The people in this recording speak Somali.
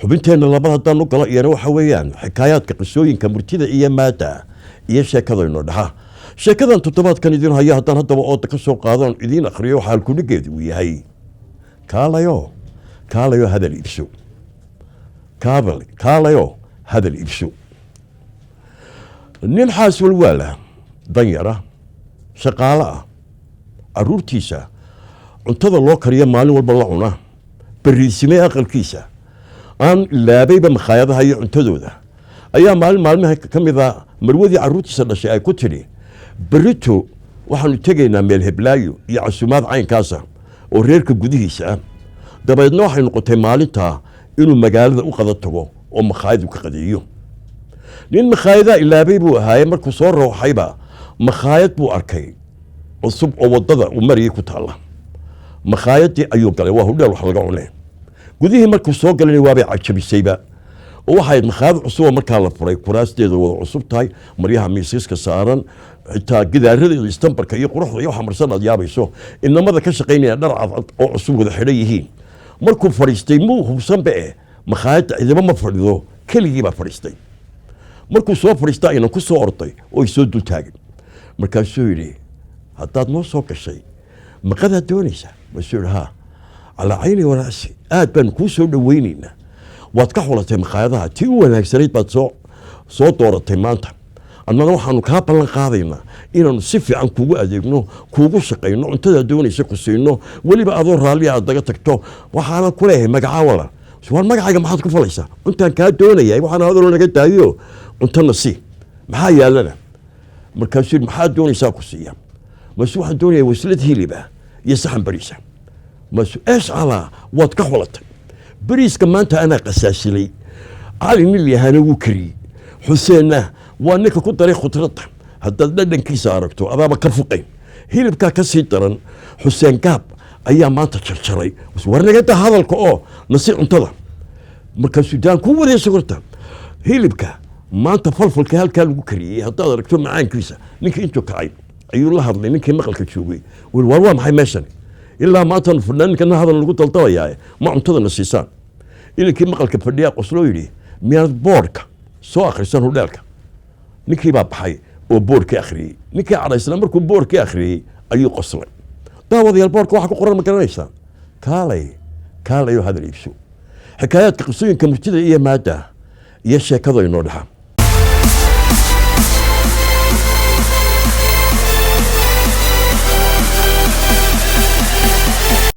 xubinteena labaad haddaan u galo iyana waxa weeyaan xikaayaadka qisooyinka murtida iyo maada iyo sheekadayno dhaxa sheekadan toddobaadkan idin haya haddaan haddaba ooda ka soo qaadoon idiin akhriyo waxaa halkudhigeedu uu yahay kaalayo hadal iibso kaalayo hadal iibso nin xaas walwaala danyara shaqaale ah caruurtiisa cuntada loo kariyo maalin walba la cuna bariisimay aqalkiisa aan laabayba makhaayadaha iyo cuntadooda ayaa maalin maalmaha ka mid a marwadii caruurtiisa dhashay ay ku tidhi berito waxaanu tegaynaa meel heblaayo iyo casuumaad caynkaasa oo reerka gudihiisa ah dabeedna waxay noqotay maalintaa inuu magaalada u qada tago oo makhaayadu ka qadeeyo nin makhaayadaha ilaabay buu ahaaye markuu soo rooxayba makhaayad buu arkay cusub oo waddada uu marayay ku taalla makhaayadii ayuu galay waa hudheel wax laga cunee gudihii markuu soo galayna waabay cajabisayba oo waxay makhaayad cusub oo markaa la furay kuraasteeda wada cusub tahay maryaha miisaska saaran xitaa gidaaradeeda istambarka iyo quruxda iyo waxa marsan aad yaabayso inamada ka shaqaynaya dhar cadcad oo cusub wada xidhan yihiin markuu fadhiistay muu hubsanba makhaayadda ciidamo ma fadhido keligii baa fadhiistay markuu soo fadhiista aynan ku soo orday oo soo dul taagin markaasuu yidhi haddaad noo soo gashay maqadaad doonaysaa masuu yidhi haa calaa cayni waraasi aad baanu kuu soo dhoweynaynaa waad ka xulatay makhaayadaha tii u wanaagsanayd baad soo dooratay maanta annana waxaanu kaa ballan qaadaynaa inaanu si fiican kuugu adeegno kuugu shaqayno cuntadaad doonaysa ku siino weliba adoo raalliya aad daga tagto waxaanan ku leeyahay magacaa wala war magacayga maxaad ku falaysaa cuntaan kaa doonaya waxaana hadaloo naga daayo cuntana sii maxaa yaalana markaasuu yidhi maxaad doonaysaa ku siiya masu waxaan doonayaa waslad hiliba iyo saxan bariisa masu eesh calaa waad ka xulatay bariiska maanta anaa qasaasilay cali nin yahana wuu kariyey xuseenna waa ninka ku daray khudradda haddaad dhadhankiisa aragto adaaba ka fuqayn hilibkaa ka sii daran xuseen gaab ayaa maanta jarjaray war nagada hadalka oo nasi cuntada markaasuu daan ku wadaya sokorta hilibka maanta falfalka halkaa lagu kariyey haddaad aragto macaankiisa ninkii intuu kacay ayuu la hadlay ninkii maqalka joogay war waa maxay meeshan ilaa maantaan fadhnaa ninkana hadal lagu daldabayaa ma cuntadana siisaan inankii maqalka fadhiyaa qosloo yidhi miyaad boodhka soo akhrisan hudheelka ninkii baa baxay oo boodhkii akhriyey ninkii cadhaysna markuu boodhkii akhriyey ayuu qoslay daawadayaal boodhka waxa ku qoran ma garanaysaa kaalayo hadal iibso xikaayaadka qisooyinka murtida iyo maada iyo sheekada inoo dhaxa